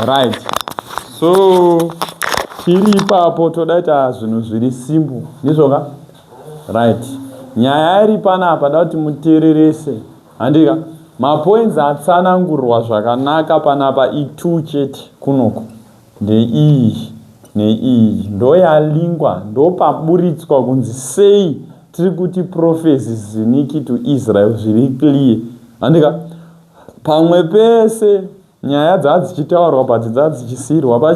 Right. So tiri ipapo todaita zvinhu zviri simple ndizvoka. Right. Nyaya iri panapa da kuti muteererese. Handika mapoints atsanangurwa zvakanaka panapa i2 chete kunoko. Ndeiyi neiyi ndo yalingwa ndo paburitswa kunzi sei tiri kuti prophecies ziniki to Israel zviri clear. Handika pamwe pese nyaya dzadzichitaurwa pati dzadzichisirwa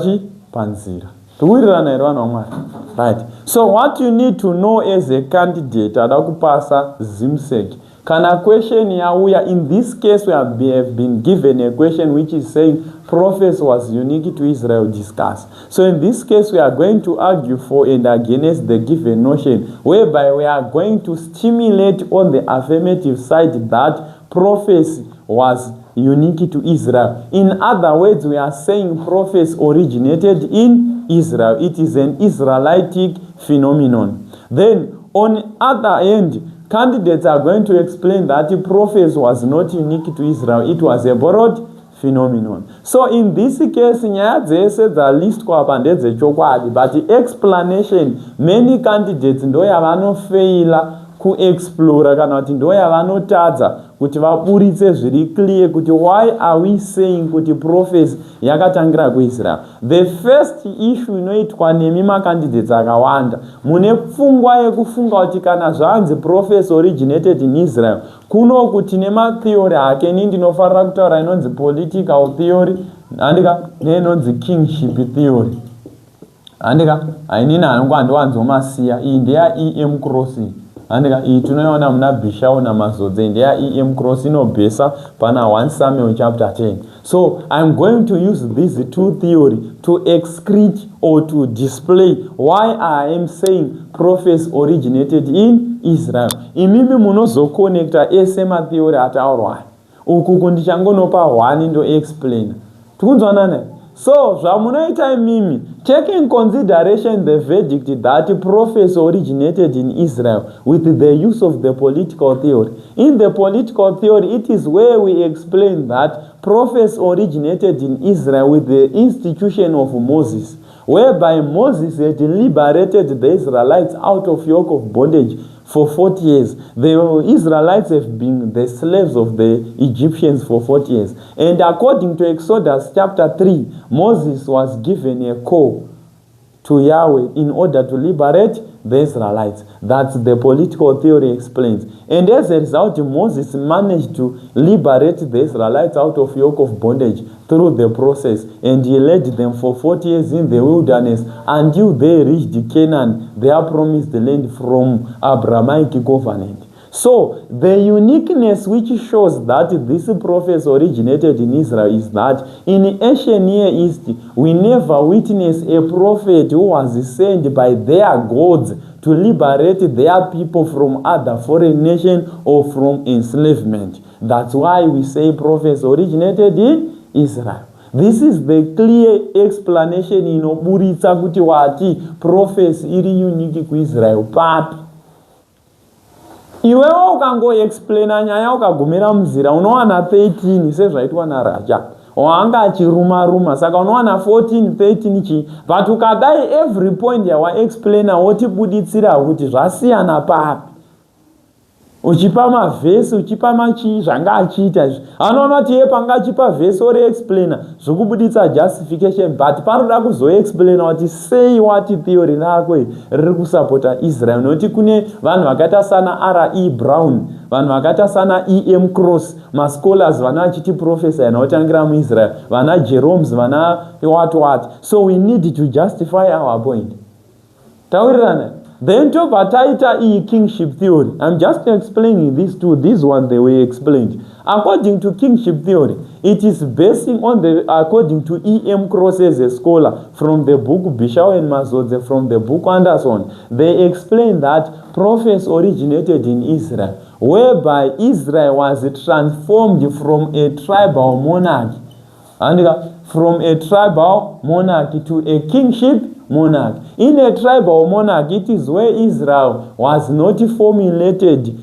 panzira. Tikuwirirana here vanhu vaMwari. Right. So what you need to know as a candidate ada kupasa Zimsec. Kana question yauya, in this case we have been given a question which is saying prophecy was unique to Israel, discuss. So in this case we are going to argue for and against the given notion, whereby we are going to stimulate on the affirmative side that prophecy was unique to Israel. In other words, we are saying prophecy originated in Israel. It is an Israelitic phenomenon. Then on other end, candidates are going to explain that the prophecy was not unique to Israel. It was a borrowed phenomenon. So in this case, nyaya dzese dzalistwa apa ndedzechokwadi, but the explanation many candidates ndo yavanofeila kuexplora kana kuti ndo yavanotadza kuti vaburitse zviri clear kuti why are we saying kuti prophecy yakatangira kuIsrael. The first issue inoitwa nemi macandidates akawanda, mune pfungwa yekufunga kuti kana zvanzi prophecy originated in Israel kuno kuti nematheory hake ini ndinofarira kutaura inonzi political theory, handika neinonzi kingship theory. Handika ainini handiwanzomasiya, iyi ndeya EM crossing. Handika iyi tunoiona muna Bishau naMazodze ndeya EM cross inobhesa pana 1 Samuel chapter 10. So I'm going to use these two theory to excrete or to display why I am saying prophecy originated in Israel. Imimi munozoconnecta ese matheory ataurwa. Uku kundichangonopa 1 ndo explain. Tikunzwanana? So, zvamunoita imimi, take in consideration the verdict that prophecy originated in Israel with the use of the political theory. In the political theory, it is where we explain that prophecy originated in Israel with the institution of Moses, whereby Moses had liberated the Israelites out of yoke of bondage for 40 years. The Israelites have been the slaves of the Egyptians for 40 years. And according to Exodus chapter 3, Moses was given a call to Yahweh in order to liberate the Israelites. That's the political theory explains. And as a result, Moses managed to liberate the Israelites out of yoke of bondage through the process. And he led them for 40 years in the wilderness until they reached Canaan, their promised land from Abrahamic covenant. So, the uniqueness which shows that this prophecy originated in Israel is that in ancient Near East, we never witnessed a prophet who was sent by their gods to liberate their people from other foreign nation or from enslavement. That's why we say prophecy originated in Israel. This is the clear explanation inoburitsa kuti wati prophecy iri unique kuIsrael papi. Iwewe ukangoexplaina nyaya ukagumira muzira unowana 13 sezvaitwa naRaja. Wanga achiruma saka unowana 14 13 chi, but ukadai every point yawa explainer wotibuditsira kuti zvasiyana papi. Uchipa mavhesi uchipa machi zvanga achiita anoona kuti panga achipa vhesi ori explainer zvokubuditsa justification, but paroda kuzoexplaina kuti sei wati theory rako riri kusapota Israel. Noti kune vanhu vakaita sana R.E. Brown, vanhu vakaita sana E.M. Cross, mascholars vana vachiti prophesy inotangira muIsrael, vana Jeromes, vana what. So we need to justify our point. Taurirana. Then to Bataita kingship theory. I'm just explaining these two. This one they were explained. According to kingship theory, it is basing on according to E.M. Cross as a scholar from the book Bishau and Mazodze, from the book Anderson, they explain that prophecy originated in Israel, whereby Israel was transformed from a tribal monarchy, and from a tribal monarchy to a kingship monarch. In a tribal monarch, it is where Israel was not formulated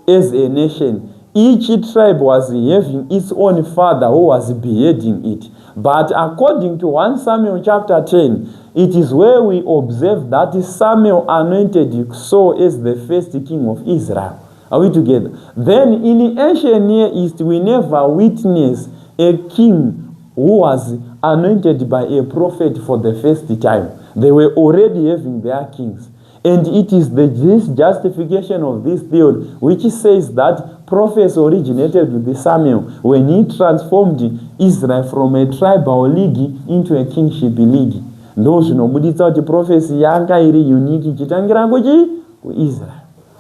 as a nation. each tribe was having its own father who was beheading it. But according to 1 Samuel chapter 10, it is where we observe that Samuel anointed Saul as the first king of Israel. Are we together? Then in the ancient Near East, we never witnessed a king who was anointed by a prophet for the first time. They were already having their kings. And it is this justification of this theory which says that prophets originated with Samuel when he transformed Israel from a tribal league into a kingship league. Ndo zvinobuditsa kuti prophecy yanga iri unique ichitangira kuIsrael.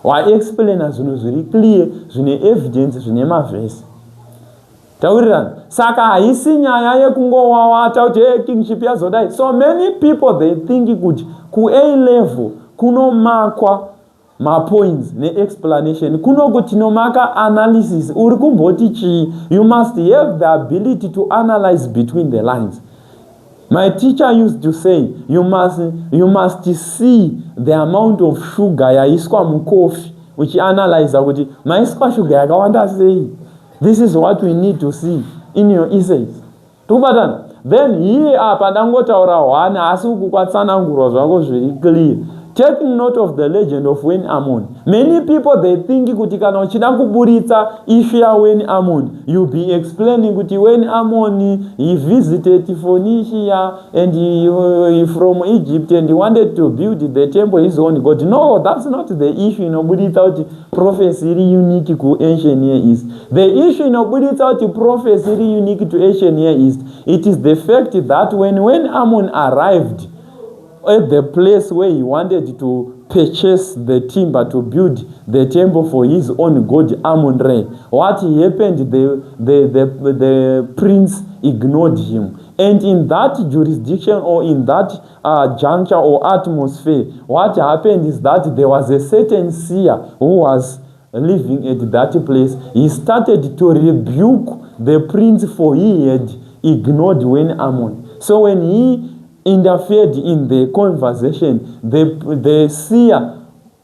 Wa-explaina zvinhu zviri clear, zvine evidence, zvine mavhesi. Taurirana. Saka haisi nyaya yekungowawata kuti kingship yazodai. So many people they think kuti ku-A level kunomakwa ma-points ne-explanation. Kunokuti nomaka analysis. Uri kumboti chi. You must have the ability to analyze between the lines. My teacher used to say, you must see the amount of sugar yaiswa mu coffee, which analyze kuti maiswa sugar yakawanda sei. This is what we need to see in your essays. Tukubatan. Then here apa ndangotaura wana asi kukatsanangurwa zvako zviri clear. Taking note of the legend of Wen Ammon. Many people they think kuti kana uchida kuburitsa issue ya Wen Ammon, you be explaining kuti Wen Ammon he visited Phoenicia and he from Egypt and he wanted to build the temple his own God. No, that's not the issue in oburitsa kuti prophecy unique ku ancient Near East. The issue in oburitsa kuti prophecy unique to ancient Near East. It is the fact that when Wen Ammon arrived at the place where he wanted to purchase the timber to build the temple for his own god Amun-Re, what happened, the prince ignored him. And in that jurisdiction or in that juncture or atmosphere, what happened is that there was a certain seer who was living at that place. He started to rebuke the prince for he had ignored Wen Ammon. So when he interfered in the conversation, the seer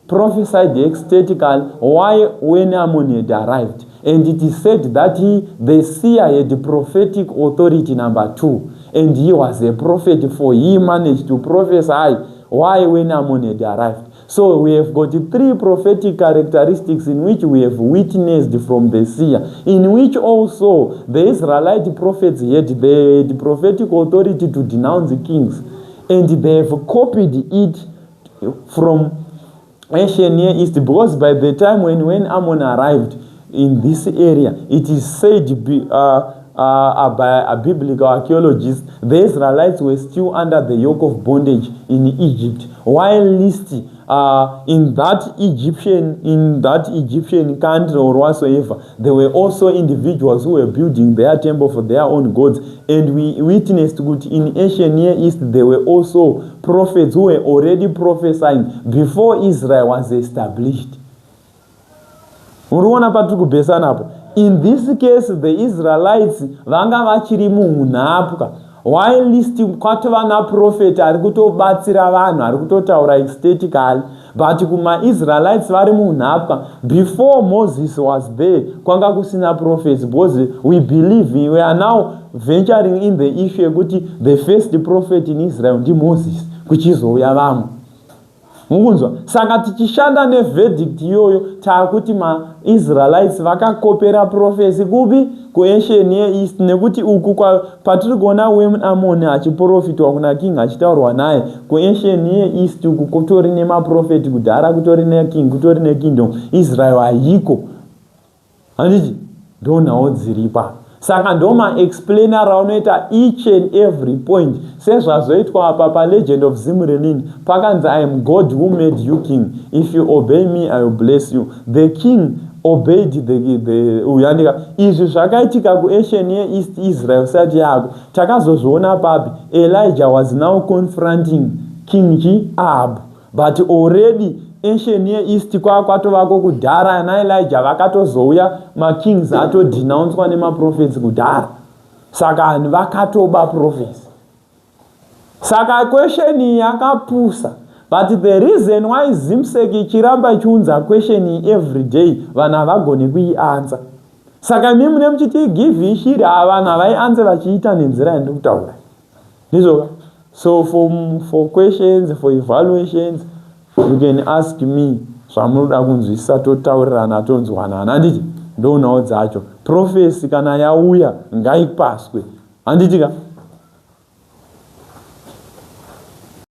prophesied ecstatically why Wen Ammon had arrived. And it is said that the seer had prophetic authority number 2. And he was a prophet, for he managed to prophesy why Wen Ammon had arrived. So we have got 3 prophetic characteristics in which we have witnessed from the seer, in which also the Israelite prophets had the prophetic authority to denounce the kings. And they have copied it from ancient Near East, because by the time when Ammon arrived in this area, it is said by a biblical archaeologist, the Israelites were still under the yoke of bondage in Egypt, while in that Egyptian country or whatsoever, there were also individuals who were building their temple for their own gods. And we witnessed in ancient Near East, there were also prophets who were already prophesying before Israel was established. In this case, the Israelites vanga vachiri munhapwa, while kwatovana prophet ari kutobatsira vanhu, ari kutotaura ecstatically, but kuma Israelites vari munhapwa. Before Moses was there, kwanga kusina prophets, because we believe we are now venturing in the issue yekuti the first prophet in Israel ndi Moses, kuchizouya vamwe. Mukunzwa? Saka tichishanda neverdict iyoyo takuti ma-Israelites vakakopera prophecy kupi ku-ancient Near East, nekuti uku patiri kuona Wen Ammon achiprofitwa kuna king achitaurwa naye ku-ancient Near East uku kutori nemaprofeti kudhara, kutori neking, kutori nekingdom. Israel haiko. Handiti? Ndonawo dziripa. Saka ndoma explainer raunoita each and every point. Sezvazoitwa apa pa legend of Zimri, pakanzi I am God who made you king. If you obey me, I will bless you. The king obeyed the uyandika. Izvi zvakaitika ku ancient Near East Israel sati yako. Takazozviona papi. Elijah was now confronting King Ahab. But already ancient Near East kwatovako kudhara na Elijah vakatozouya makings atodenouncewa nemaprophets kudhara. Saka vakatoba prophets. Saka question yakapusa. But the reason why Zimsec ichiramba ichiunza question every day, vana vagone kuiansa. Saka mimi muchiti give shiri avana avaianze vachiita nenzira yandikutaura. Ndizoka. So for questions, for evaluations, you can ask me. Zvamunoda kunzwisisa totaurirana tonzwanana. Handiti? Ndoonawo dzacho. Prophecy kana yauya ngaipaswe. Handitika?